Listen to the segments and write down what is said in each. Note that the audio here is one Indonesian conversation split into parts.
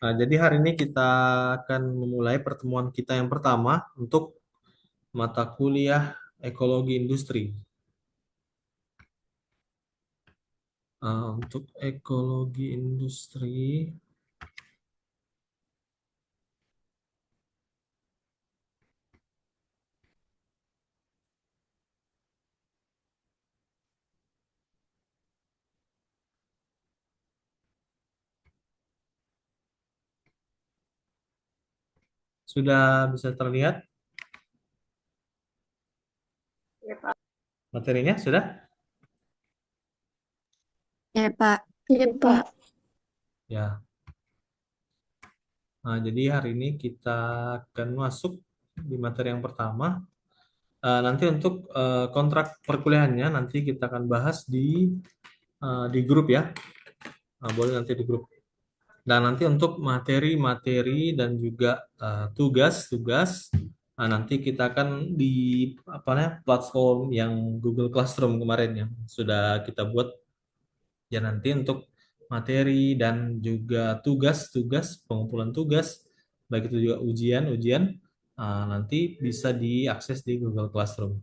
Nah, jadi hari ini kita akan memulai pertemuan kita yang pertama untuk mata kuliah ekologi industri. Untuk ekologi industri, sudah bisa terlihat Ya, Pak. materinya? Sudah? Ya, Pak. Ya, Pak. Ya. Nah, jadi hari ini kita akan masuk di materi yang pertama. Nanti untuk kontrak perkuliahannya nanti kita akan bahas di grup ya. Boleh nanti di grup. Dan nanti untuk materi-materi dan juga tugas-tugas, nanti kita akan di apa namanya platform yang Google Classroom kemarin yang sudah kita buat. Ya nanti untuk materi dan juga tugas-tugas, pengumpulan tugas, baik itu juga ujian-ujian, nanti bisa diakses di Google Classroom.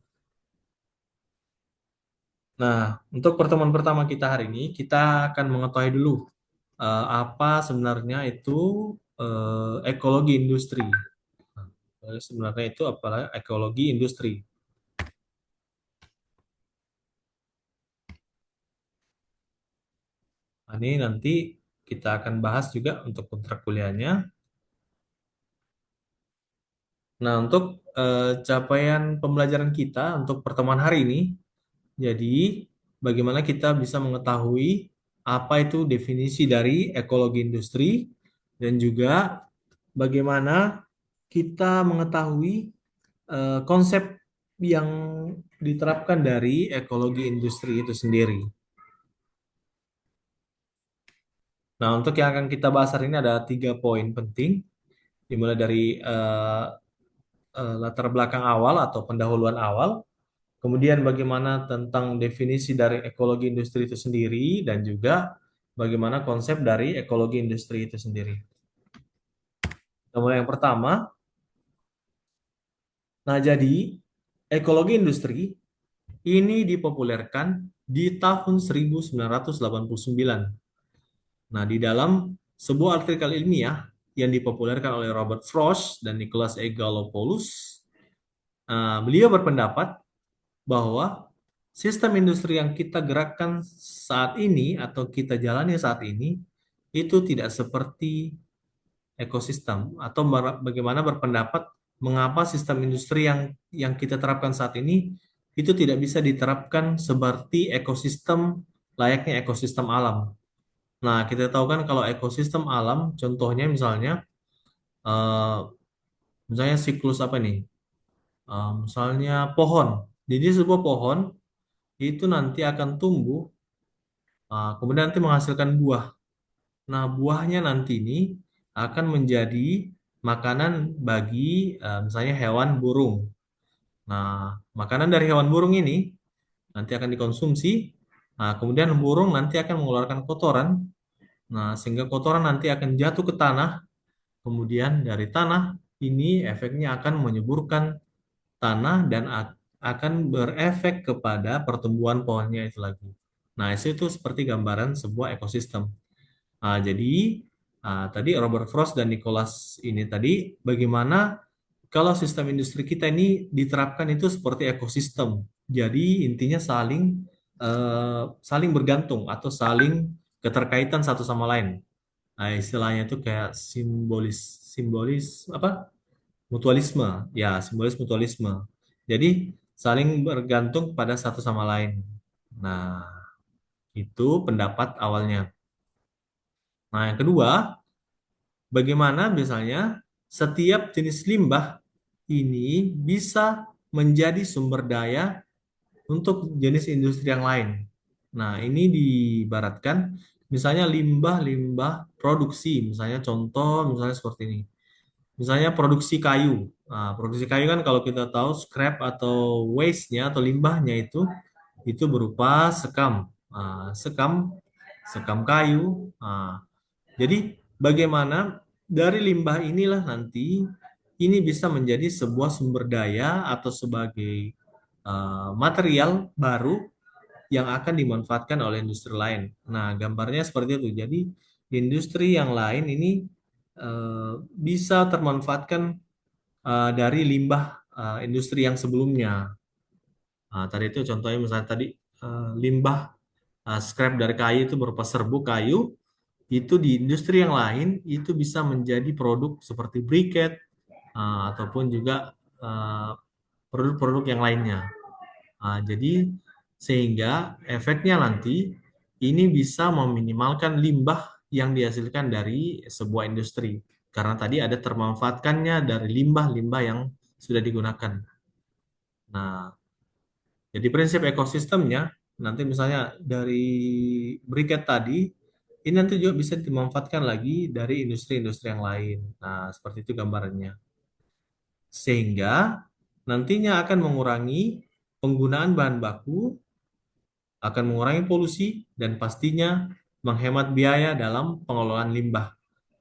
Nah, untuk pertemuan pertama kita hari ini, kita akan mengetahui dulu apa sebenarnya itu ekologi industri. Sebenarnya itu apalah ekologi industri. Nah, ini nanti kita akan bahas juga untuk kontrak kuliahnya. Nah, untuk capaian pembelajaran kita untuk pertemuan hari ini, jadi bagaimana kita bisa mengetahui apa itu definisi dari ekologi industri dan juga bagaimana kita mengetahui konsep yang diterapkan dari ekologi industri itu sendiri. Nah, untuk yang akan kita bahas hari ini ada 3 poin penting, dimulai dari latar belakang awal atau pendahuluan awal, kemudian bagaimana tentang definisi dari ekologi industri itu sendiri, dan juga bagaimana konsep dari ekologi industri itu sendiri. Kita mulai yang pertama. Nah, jadi ekologi industri ini dipopulerkan di tahun 1989. Nah, di dalam sebuah artikel ilmiah yang dipopulerkan oleh Robert Frost dan Nicholas Egalopoulos, beliau berpendapat bahwa sistem industri yang kita gerakkan saat ini atau kita jalani saat ini itu tidak seperti ekosistem, atau bagaimana berpendapat mengapa sistem industri yang kita terapkan saat ini itu tidak bisa diterapkan seperti ekosistem layaknya ekosistem alam. Nah, kita tahu kan kalau ekosistem alam, contohnya eh, misalnya siklus apa nih? Misalnya pohon. Jadi sebuah pohon itu nanti akan tumbuh, kemudian nanti menghasilkan buah. Nah, buahnya nanti ini akan menjadi makanan bagi misalnya hewan burung. Nah, makanan dari hewan burung ini nanti akan dikonsumsi. Nah, kemudian burung nanti akan mengeluarkan kotoran. Nah, sehingga kotoran nanti akan jatuh ke tanah. Kemudian dari tanah ini efeknya akan menyuburkan tanah dan akan berefek kepada pertumbuhan pohonnya itu lagi. Nah, itu seperti gambaran sebuah ekosistem. Jadi tadi Robert Frost dan Nicholas ini tadi bagaimana kalau sistem industri kita ini diterapkan itu seperti ekosistem. Jadi intinya saling bergantung atau saling keterkaitan satu sama lain. Nah, istilahnya itu kayak simbolis simbolis apa? Mutualisme. Ya, simbolis mutualisme. Jadi saling bergantung pada satu sama lain. Nah, itu pendapat awalnya. Nah, yang kedua, bagaimana misalnya setiap jenis limbah ini bisa menjadi sumber daya untuk jenis industri yang lain. Nah, ini diibaratkan misalnya limbah-limbah produksi, misalnya contoh misalnya seperti ini. Misalnya produksi kayu. Nah, produksi kayu kan kalau kita tahu scrap atau waste-nya atau limbahnya itu berupa sekam. Sekam kayu. Jadi bagaimana? Dari limbah inilah nanti ini bisa menjadi sebuah sumber daya atau sebagai material baru yang akan dimanfaatkan oleh industri lain. Nah, gambarnya seperti itu. Jadi, industri yang lain ini bisa termanfaatkan dari limbah industri yang sebelumnya. Tadi itu contohnya misalnya tadi limbah scrap dari kayu itu berupa serbuk kayu, itu di industri yang lain itu bisa menjadi produk seperti briket ataupun juga uh, produk-produk yang lainnya. Jadi sehingga efeknya nanti ini bisa meminimalkan limbah yang dihasilkan dari sebuah industri karena tadi ada termanfaatkannya dari limbah-limbah yang sudah digunakan. Nah, jadi prinsip ekosistemnya nanti misalnya dari briket tadi ini nanti juga bisa dimanfaatkan lagi dari industri-industri yang lain. Nah, seperti itu gambarannya. Sehingga nantinya akan mengurangi penggunaan bahan baku, akan mengurangi polusi, dan pastinya menghemat biaya dalam pengelolaan limbah.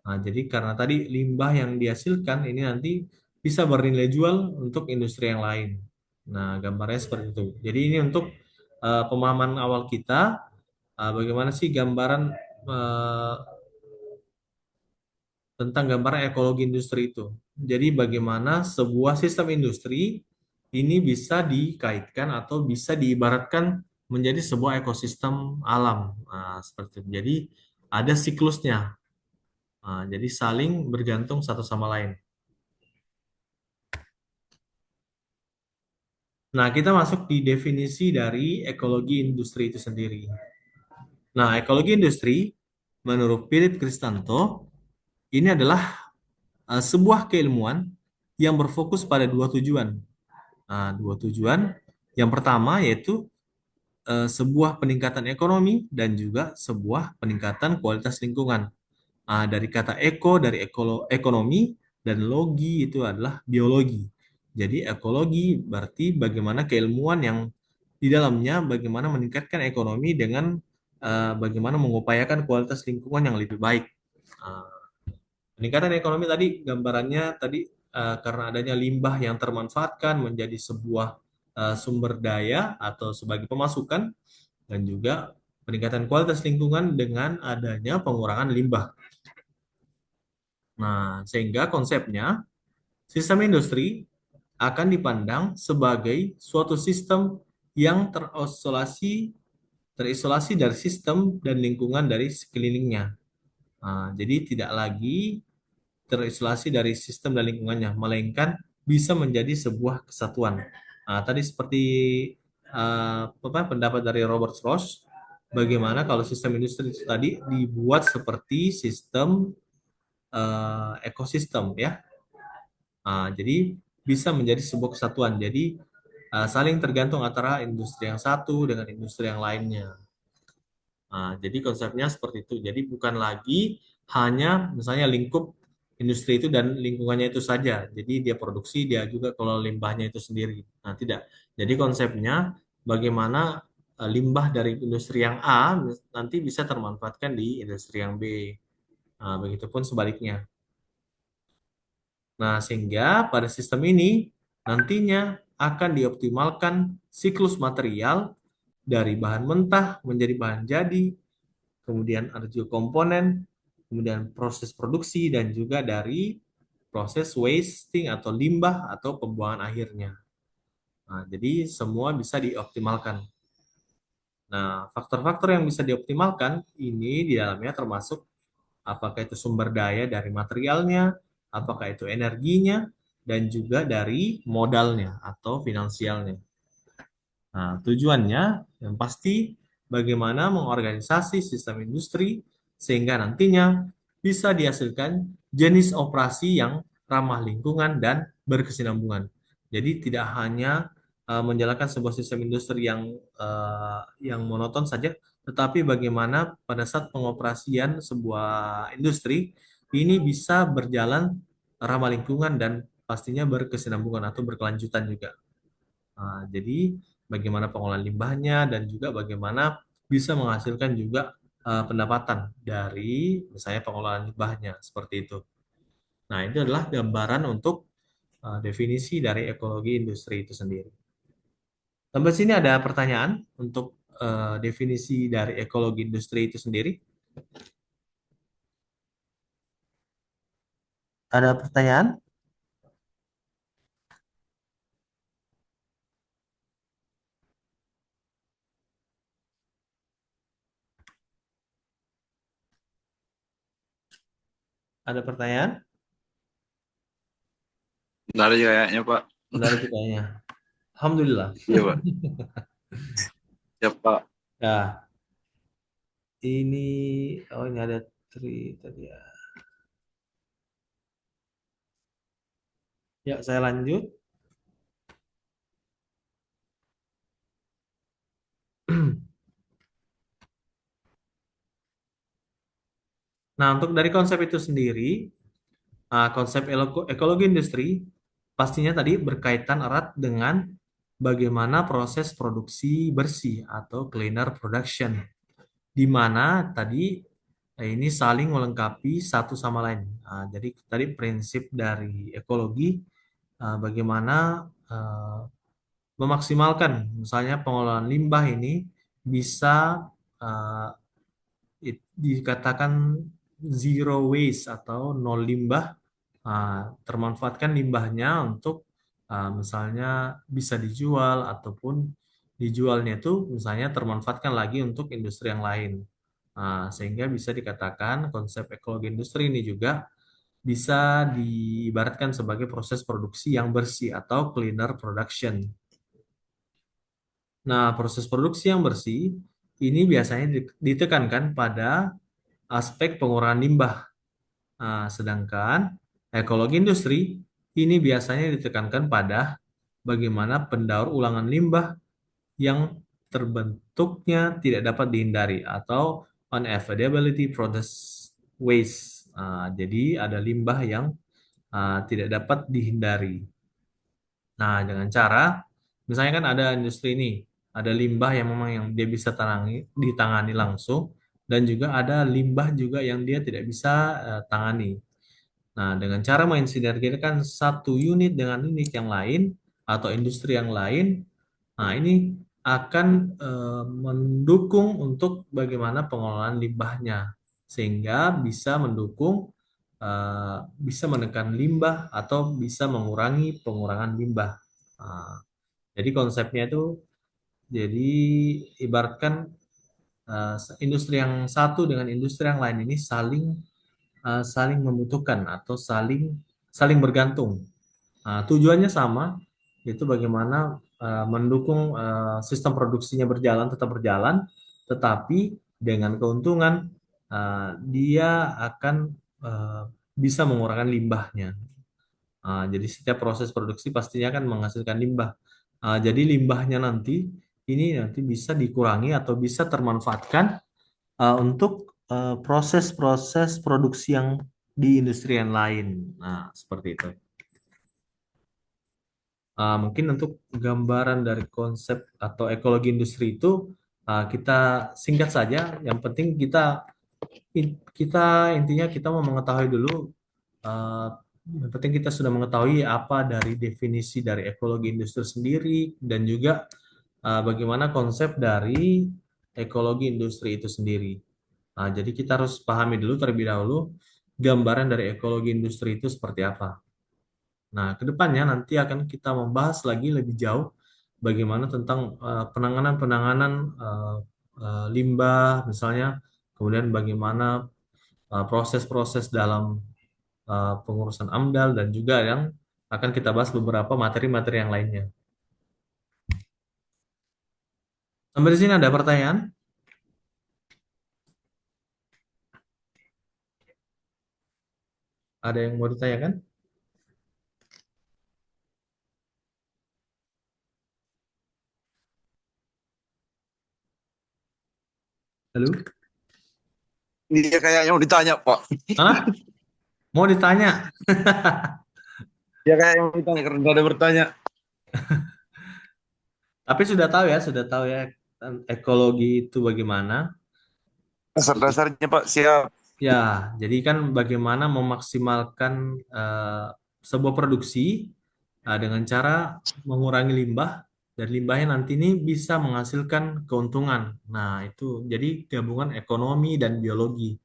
Nah, jadi karena tadi limbah yang dihasilkan ini nanti bisa bernilai jual untuk industri yang lain. Nah, gambarnya seperti itu. Jadi ini untuk pemahaman awal kita, bagaimana sih gambaran eh, tentang gambaran ekologi industri itu. Jadi bagaimana sebuah sistem industri ini bisa dikaitkan atau bisa diibaratkan menjadi sebuah ekosistem alam. Nah, seperti itu. Jadi ada siklusnya. Jadi saling bergantung satu sama lain. Nah, kita masuk di definisi dari ekologi industri itu sendiri. Nah, ekologi industri menurut Philip Kristanto ini adalah sebuah keilmuan yang berfokus pada dua tujuan. Nah, dua tujuan. Yang pertama yaitu sebuah peningkatan ekonomi dan juga sebuah peningkatan kualitas lingkungan. Dari kata dari ekonomi, dan logi itu adalah biologi. Jadi ekologi berarti bagaimana keilmuan yang di dalamnya bagaimana meningkatkan ekonomi dengan bagaimana mengupayakan kualitas lingkungan yang lebih baik. Uh, Peningkatan ekonomi tadi gambarannya tadi karena adanya limbah yang termanfaatkan menjadi sebuah sumber daya atau sebagai pemasukan, dan juga peningkatan kualitas lingkungan dengan adanya pengurangan limbah. Nah, sehingga konsepnya sistem industri akan dipandang sebagai suatu sistem yang terisolasi dari sistem dan lingkungan dari sekelilingnya. Jadi tidak lagi terisolasi dari sistem dan lingkungannya, melainkan bisa menjadi sebuah kesatuan. Tadi seperti pendapat dari Robert Frost, bagaimana kalau sistem industri itu tadi dibuat seperti sistem ekosistem ya. Jadi bisa menjadi sebuah kesatuan. Jadi saling tergantung antara industri yang satu dengan industri yang lainnya. Jadi konsepnya seperti itu. Jadi bukan lagi hanya misalnya lingkup industri itu dan lingkungannya itu saja. Jadi dia produksi, dia juga kalau limbahnya itu sendiri. Nah, tidak. Jadi konsepnya bagaimana limbah dari industri yang A nanti bisa termanfaatkan di industri yang B. Begitupun sebaliknya. Nah, sehingga pada sistem ini nantinya akan dioptimalkan siklus material dari bahan mentah menjadi bahan jadi, kemudian ada juga komponen, kemudian proses produksi, dan juga dari proses wasting atau limbah atau pembuangan akhirnya. Nah, jadi semua bisa dioptimalkan. Nah, faktor-faktor yang bisa dioptimalkan ini di dalamnya termasuk apakah itu sumber daya dari materialnya, apakah itu energinya, dan juga dari modalnya atau finansialnya. Nah, tujuannya yang pasti bagaimana mengorganisasi sistem industri sehingga nantinya bisa dihasilkan jenis operasi yang ramah lingkungan dan berkesinambungan. Jadi tidak hanya menjalankan sebuah sistem industri yang monoton saja, tetapi bagaimana pada saat pengoperasian sebuah industri ini bisa berjalan ramah lingkungan dan pastinya berkesinambungan atau berkelanjutan juga. Jadi bagaimana pengolahan limbahnya dan juga bagaimana bisa menghasilkan juga pendapatan dari misalnya pengolahan limbahnya seperti itu. Nah, itu adalah gambaran untuk definisi dari ekologi industri itu sendiri. Sampai sini ada pertanyaan untuk definisi dari ekologi industri itu sendiri? Ada pertanyaan? Ada pertanyaan? Nggak ada kayaknya, Pak. Menarik pertanyaannya. Alhamdulillah. Iya, Pak. Ya, Pak. Nah, ini, oh ini ada tri tadi ya. Ya, saya lanjut. Nah, untuk dari konsep itu sendiri, konsep ekologi industri pastinya tadi berkaitan erat dengan bagaimana proses produksi bersih atau cleaner production, di mana tadi ini saling melengkapi satu sama lain. Jadi tadi prinsip dari ekologi bagaimana eh, memaksimalkan misalnya pengelolaan limbah ini bisa eh, dikatakan zero waste atau nol limbah, termanfaatkan limbahnya untuk misalnya bisa dijual ataupun dijualnya itu misalnya termanfaatkan lagi untuk industri yang lain. Sehingga bisa dikatakan konsep ekologi industri ini juga bisa diibaratkan sebagai proses produksi yang bersih atau cleaner production. Nah, proses produksi yang bersih ini biasanya ditekankan pada aspek pengurangan limbah. Sedangkan ekologi industri ini biasanya ditekankan pada bagaimana pendaur ulangan limbah yang terbentuknya tidak dapat dihindari atau unavoidability process waste. Jadi ada limbah yang tidak dapat dihindari. Nah, dengan cara, misalnya kan ada industri ini, ada limbah yang memang yang dia bisa ditangani langsung, dan juga ada limbah juga yang dia tidak bisa tangani. Nah, dengan cara main sinergikan satu unit dengan unit yang lain atau industri yang lain, nah ini akan mendukung untuk bagaimana pengelolaan limbahnya, sehingga bisa mendukung, bisa menekan limbah atau bisa mengurangi pengurangan limbah. Nah, jadi konsepnya itu, jadi ibaratkan industri yang satu dengan industri yang lain ini saling membutuhkan atau saling saling bergantung. Tujuannya sama, yaitu bagaimana mendukung sistem produksinya tetap berjalan, tetapi dengan keuntungan dia akan uh, bisa mengurangi limbahnya. Jadi setiap proses produksi pastinya akan menghasilkan limbah. Jadi limbahnya nanti bisa dikurangi atau bisa termanfaatkan untuk proses-proses produksi yang di industri yang lain. Nah, seperti itu. Mungkin untuk gambaran dari konsep atau ekologi industri itu kita singkat saja. Yang penting kita intinya kita mau mengetahui dulu. uh, yang penting kita sudah mengetahui apa dari definisi dari ekologi industri sendiri dan juga bagaimana konsep dari ekologi industri itu sendiri. Jadi kita harus pahami dulu terlebih dahulu gambaran dari ekologi industri itu seperti apa. Nah, kedepannya nanti akan kita membahas lagi lebih jauh bagaimana tentang penanganan-penanganan limbah, misalnya, kemudian bagaimana proses-proses dalam pengurusan AMDAL, dan juga yang akan kita bahas beberapa materi-materi yang lainnya. Sampai di sini ada pertanyaan? Ada yang mau ditanyakan? Halo? Dia kayaknya mau ditanya, Pak. Hah? Mau ditanya? Dia kayaknya mau ditanya karena nggak ada bertanya. Tapi sudah tahu ya ekologi itu bagaimana. Dasar-dasarnya, Pak. Siap. Ya, jadi kan bagaimana memaksimalkan sebuah produksi dengan cara mengurangi limbah dan limbahnya nanti ini bisa menghasilkan keuntungan. Nah, itu jadi gabungan ekonomi dan biologi.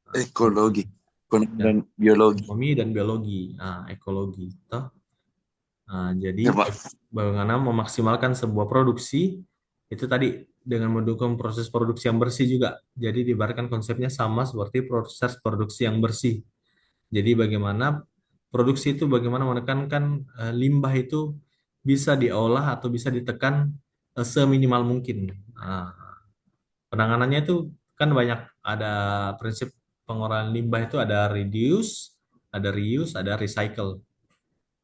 Nah, Ekologi, ekonomi ya, dan biologi. ekonomi dan biologi. Nah, ekologi. Toh. Nah, jadi Ya, Pak. bagaimana memaksimalkan sebuah produksi itu tadi dengan mendukung proses produksi yang bersih juga. Jadi diibaratkan konsepnya sama seperti proses produksi yang bersih. Jadi bagaimana produksi itu bagaimana menekankan limbah itu bisa diolah atau bisa ditekan seminimal mungkin. Nah, penanganannya itu kan banyak, ada prinsip pengolahan limbah itu ada reduce, ada reuse, ada recycle.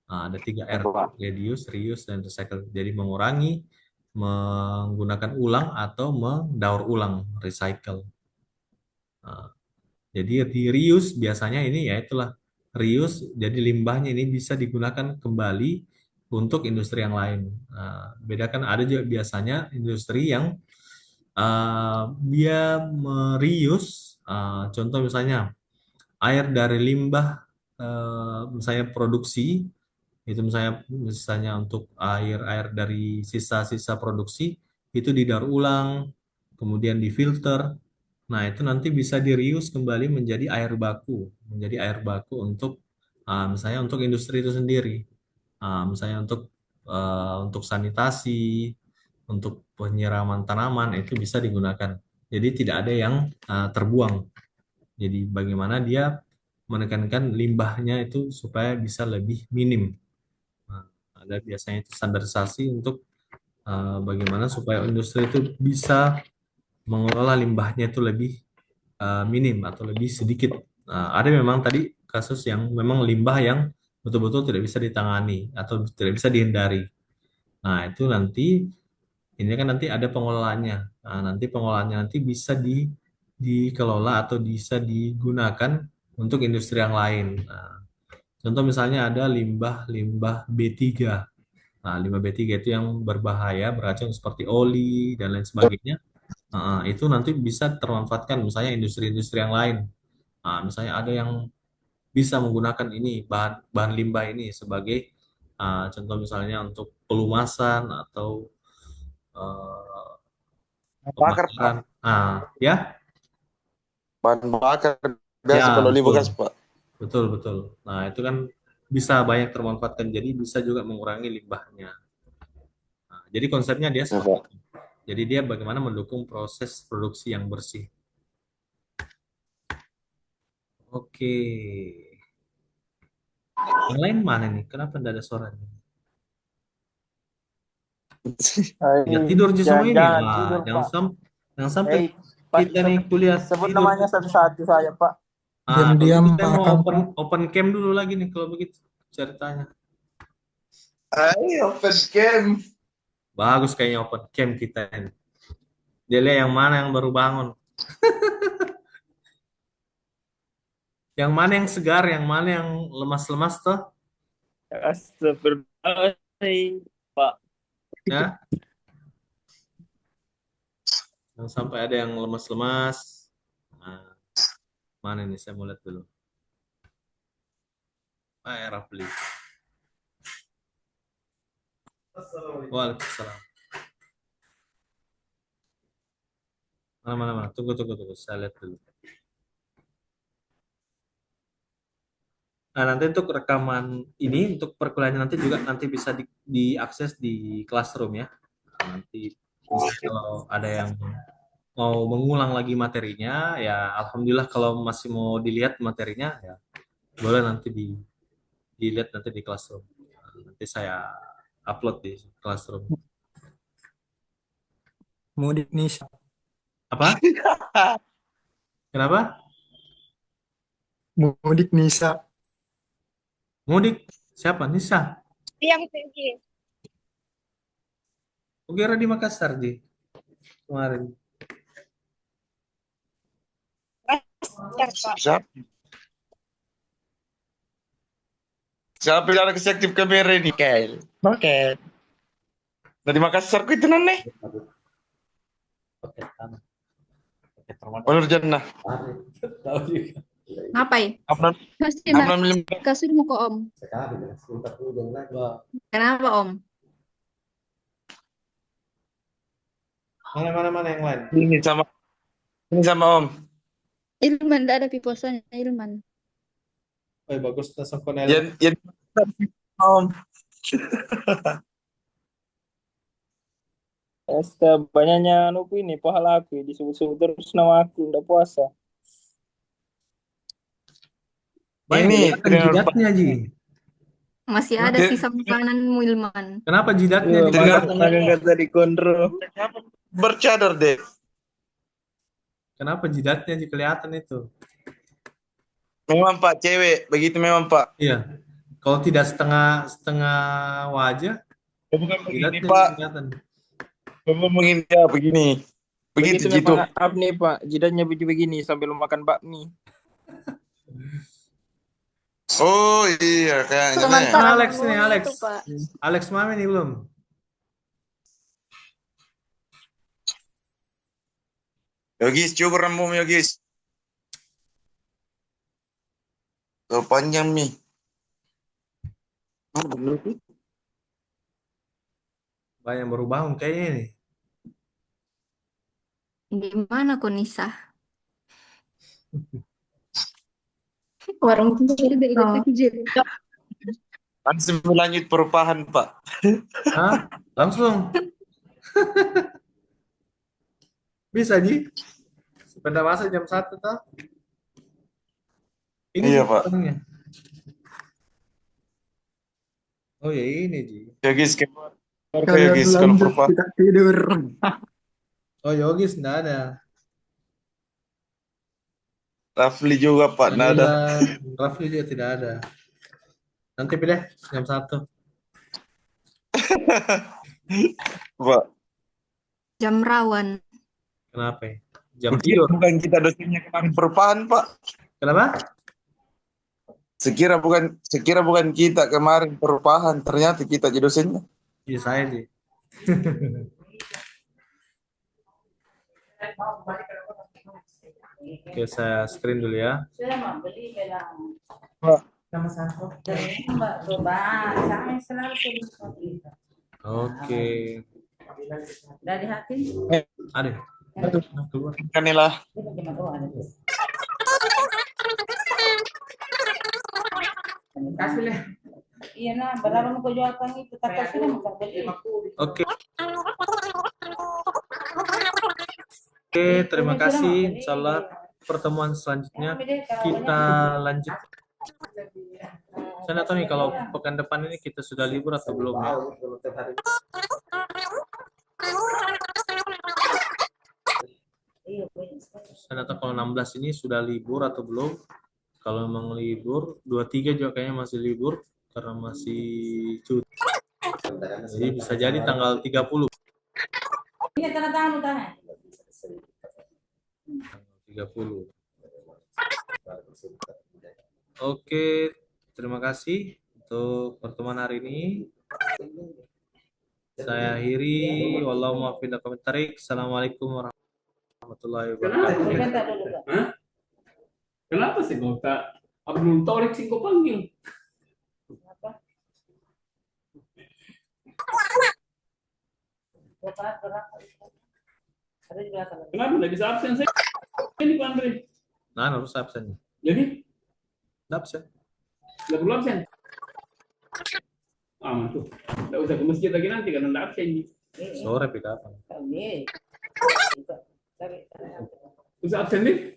Nah, ada 3 R, Ya, Pak. reduce, reuse, dan recycle. Jadi mengurangi, menggunakan ulang atau mendaur ulang, recycle. Nah, jadi di reuse biasanya ini ya itulah reuse. Jadi limbahnya ini bisa digunakan kembali untuk industri yang lain. Nah, bedakan ada juga biasanya industri yang dia mereuse. Contoh misalnya air dari limbah, misalnya produksi itu misalnya untuk air dari sisa-sisa produksi itu didaur ulang, kemudian difilter. Nah, itu nanti bisa di-reuse kembali menjadi air baku untuk misalnya untuk industri itu sendiri. Misalnya untuk sanitasi, untuk penyiraman tanaman itu bisa digunakan. Jadi tidak ada yang terbuang. Jadi bagaimana dia menekankan limbahnya itu supaya bisa lebih minim. Nah, ada biasanya itu standarisasi untuk bagaimana supaya industri itu bisa mengelola limbahnya itu lebih minim atau lebih sedikit. Ada memang tadi kasus yang memang limbah yang betul-betul tidak bisa ditangani atau tidak bisa dihindari. Nah, itu nanti ini kan nanti ada pengelolaannya. Nah, nanti pengelolaannya nanti bisa dikelola atau bisa digunakan untuk industri yang lain. Nah, contoh misalnya ada limbah-limbah B3. Nah, limbah B3 itu yang berbahaya, beracun seperti oli dan lain sebagainya. Itu nanti bisa termanfaatkan misalnya industri-industri yang lain. Misalnya ada yang bisa menggunakan ini bahan bahan limbah ini sebagai contoh misalnya untuk pelumasan atau uh, Bakar, Pak. pembakaran. Ya, Bahan bakar ya biasa kalau limbah betul, gas, Pak. betul, betul. Nah, itu kan bisa banyak termanfaatkan. Jadi bisa juga mengurangi limbahnya. Nah, jadi konsepnya dia Ya, seperti Pak. itu. Jadi dia bagaimana mendukung proses produksi yang bersih. Oke. Yang lain mana nih? Kenapa tidak ada suaranya? Ya Ini tidur aja semua ini. jangan-jangan Wah, tidur, Pak. jangan sampai Pak, kita nih kuliah sebut tidur. namanya satu-satu saya, Pak. Kalau Diam-diam gitu saya mau makan, open Pak. open cam dulu lagi nih kalau begitu ceritanya. Ayo, open game. Bagus kayaknya open cam kita ini. Dia lihat yang mana yang baru bangun. Yang mana yang segar, yang mana yang lemas-lemas tuh. Astagfirullahaladzim, Pak. Ya, jangan sampai ada yang lemas-lemas. Nah, mana nih saya mau lihat dulu. Rafli. Waalaikumsalam. Mana. Tunggu, tunggu, tunggu. Saya lihat dulu. Nah, nanti untuk rekaman ini, untuk perkuliahan nanti juga nanti bisa diakses di Classroom ya. Nah, nanti misalnya kalau ada yang mau mengulang lagi materinya, ya alhamdulillah. Kalau masih mau dilihat materinya, ya boleh nanti dilihat nanti di Classroom. Nah, nanti saya upload di Classroom. Mudik Nisa. Apa? Kenapa? Mudik Nisa. Mudik? Siapa? Nisa? Yang tinggi. Kira di Makassar, Ji, kemarin. Makassar, Pak. Siapa? Siapa yang anak aktif kamera ini, Kail? Oke. Dari Makassar ku itu nih. Pakai tanah. Pakai Bener Jannah. Tahu juga. Ngapain? Apa Pasti apa nak namanya? kasih mau ke Om. Wah, Kenapa Om? mana yang lain? Ini sama Om. Ilman, tidak ada piposanya Ilman. Oh, bagus langsung Cornel. Yan Om. Banyaknya anuku ini pahala aku disebut-sebut terus nama aku ndak puasa. Ini Kelihatan trainer jidatnya, Ji. Masih ada Oke. sisa makananmu Ilman. Kenapa jidatnya Iya, Ji? makan kata dikontrol. bercadar deh. Kenapa jidatnya Ji kelihatan itu? Memang Pak cewek, begitu memang Pak. Iya. Kalau tidak setengah wajah, Bukan begini jidatnya Pak. kelihatan. Bukan begini ya, begini. Begitu gitu. memang up nih Pak, jidatnya begini sambil makan bakmi. Oh iya kayaknya. Sementara Alex nih, menunggu Alex. itu, Pak. Alex Mami nih belum? Yogis, cukur rambut Yogis. Tuh panjang nih. Oh, bener sih. Banyak baru bangun kayaknya nih. Di mana kok Nisa? Warung Langsung lanjut perubahan Pak. Hah? Langsung. Bisa Ji? Sepeda masa jam 1 toh? Ini Iya, Ji Pak. orangnya. Oh ya ini Ji. Yogis keluar. Kalian Yogis kalau lanjut perubahan. kita tidur. Oh Yogis enggak ada. Rafli juga Pak, nggak ada. Rafli juga tidak ada. Nanti pilih jam 1. Pak. Jam rawan. Kenapa ya? Jam tidur. Bukan kita dosennya kemarin perubahan Pak. Kenapa? Sekira bukan kita kemarin perubahan, ternyata kita jadi dosennya. Iya saya Ji. Oke, saya screen dulu ya. Pak. Oke. Dari hati Ada. Keluar. Kanilah. kasih deh. Iya nah, berapa mau jual kang itu tak kasih lah mau beli. Oke. Oke, terima kasih. Insyaallah pertemuan selanjutnya kita lanjut. Saya nggak tahu nih kalau pekan depan ini kita sudah libur atau belum ya. Saya nggak tahu kalau 16 ini sudah libur atau belum. Kalau memang libur, 23 juga kayaknya masih libur karena masih cuti. Jadi bisa jadi tanggal 30. Ini tanda tangan utama. Tanggal 30. Oke, terima kasih untuk pertemuan hari ini. Saya akhiri. Wallahu muwaffiq ila aqwamit thariq. Assalamualaikum warahmatullahi wabarakatuh. Bentar dulu Kak. Kenapa sih kau tak belum tahu sih kau panggil? Apa? Gerak. Ada di belakang. Kenapa nggak bisa absen saya? Ini Pak Andre. Nah, harus absen. Jadi Nggak absen. nggak perlu absen. Ah, tuh. Nggak usah ke masjid lagi nanti karena nggak absen. Sore beda apa? Ini. Usah absen nih.